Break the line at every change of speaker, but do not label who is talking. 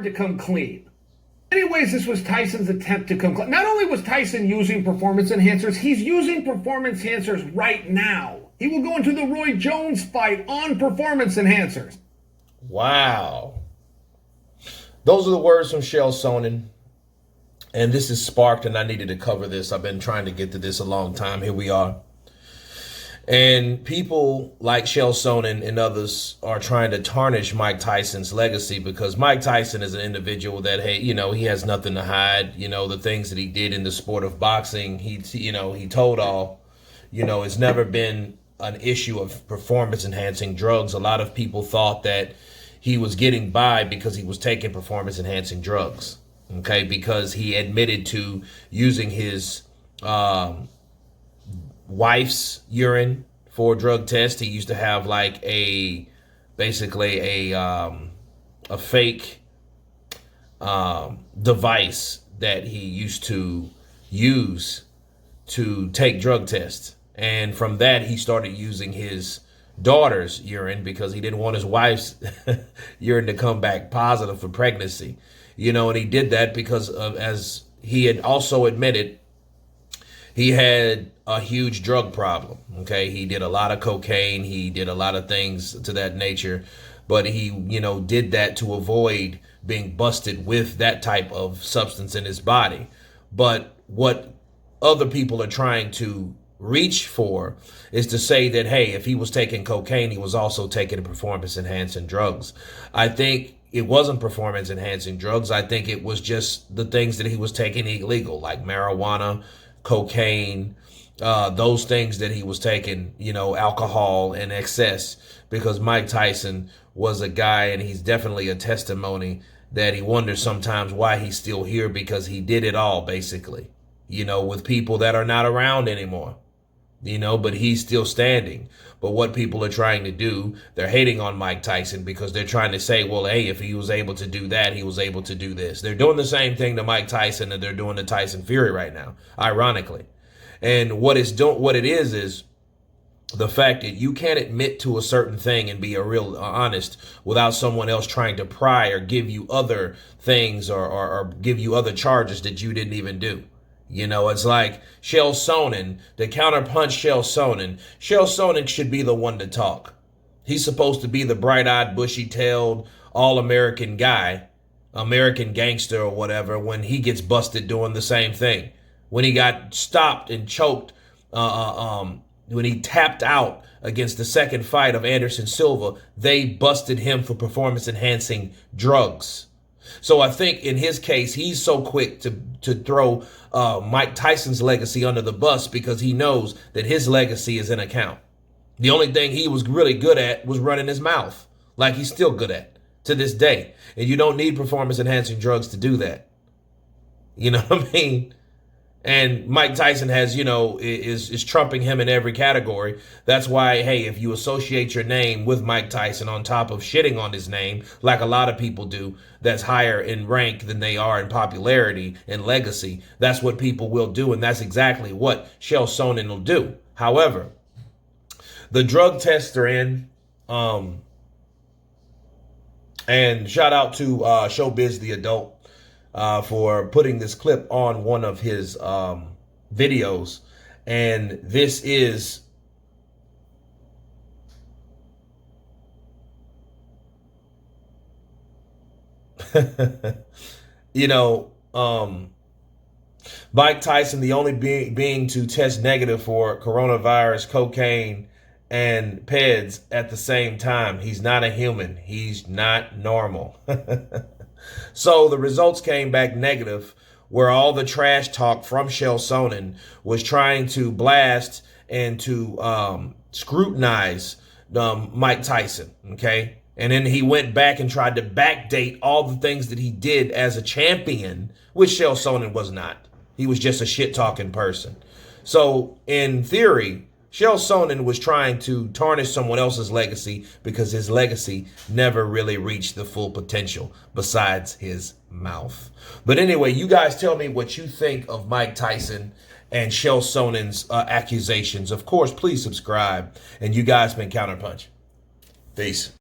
to come clean. In many ways, this was Tyson's attempt to come clean. Not only was Tyson using performance enhancers, he's using performance enhancers right now. He will go into the Roy Jones fight on performance enhancers.
Wow. Those are the words from Cheal Sonnen. And this is sparked, and I needed to cover this. I've been trying to get to this a long time. Here we are. And people like Cheal Sonnen and others are trying to tarnish Mike Tyson's legacy, because Mike Tyson is an individual that, hey, he has nothing to hide. The things that he did in the sport of boxing, he told all. It's never been an issue of performance enhancing drugs. A lot of people thought that he was getting by because he was taking performance enhancing drugs. Okay, because he admitted to using his wife's urine for a drug test. He used to have like basically a fake device that he used to use to take drug tests. And from that, he started using his daughter's urine because he didn't want his wife's urine to come back positive for pregnancy. And he did that because as he had also admitted, he had a huge drug problem. Okay, he did a lot of cocaine. He did a lot of things to that nature, but he, did that to avoid being busted with that type of substance in his body. But what other people are trying to reach for is to say that, hey, if he was taking cocaine, he was also taking performance enhancing drugs. I think it wasn't performance enhancing drugs. I think it was just the things that he was taking illegal, like marijuana, cocaine, those things that he was taking, alcohol in excess, because Mike Tyson was a guy, and he's definitely a testimony that he wonders sometimes why he's still here, because he did it all basically, with people that are not around anymore. But he's still standing. But what people are trying to do, they're hating on Mike Tyson because they're trying to say, well, hey, if he was able to do that, he was able to do this. They're doing the same thing to Mike Tyson that they're doing to Tyson Fury right now, ironically. And what it is the fact that you can't admit to a certain thing and be a real honest without someone else trying to pry or give you other things or give you other charges that you didn't even do. It's like Cheal Sonnen, the Counterpunch Cheal Sonnen. Cheal Sonnen should be the one to talk. He's supposed to be the bright-eyed, bushy-tailed, all-American guy, American gangster or whatever, when he gets busted doing the same thing. When he got stopped and choked, when he tapped out against the second fight of Anderson Silva, they busted him for performance-enhancing drugs. So I think in his case, he's so quick to throw Mike Tyson's legacy under the bus because he knows that his legacy is in account. The only thing he was really good at was running his mouth, like he's still good at to this day. And you don't need performance-enhancing drugs to do that. You know what I mean? And Mike Tyson has, is trumping him in every category. That's why, hey, if you associate your name with Mike Tyson on top of shitting on his name, like a lot of people do, that's higher in rank than they are in popularity and legacy, that's what people will do. And that's exactly what Cheal Sonnen will do. However, the drug tests are in. And shout out to Showbiz the Adult for putting this clip on one of his videos. And this is Mike Tyson, the only being to test negative for coronavirus, cocaine, and PEDs at the same time. He's not a human. He's not normal. So the results came back negative, where all the trash talk from Cheal Sonnen was trying to blast and to scrutinize Mike Tyson, okay? And then he went back and tried to backdate all the things that he did as a champion, which Cheal Sonnen was not. He was just a shit-talking person. So in theory, Cheal Sonnen was trying to tarnish someone else's legacy because his legacy never really reached the full potential besides his mouth. But anyway, you guys tell me what you think of Mike Tyson and Cheal Sonnen's accusations. Of course, please subscribe. And you guys been Counterpunch. Peace.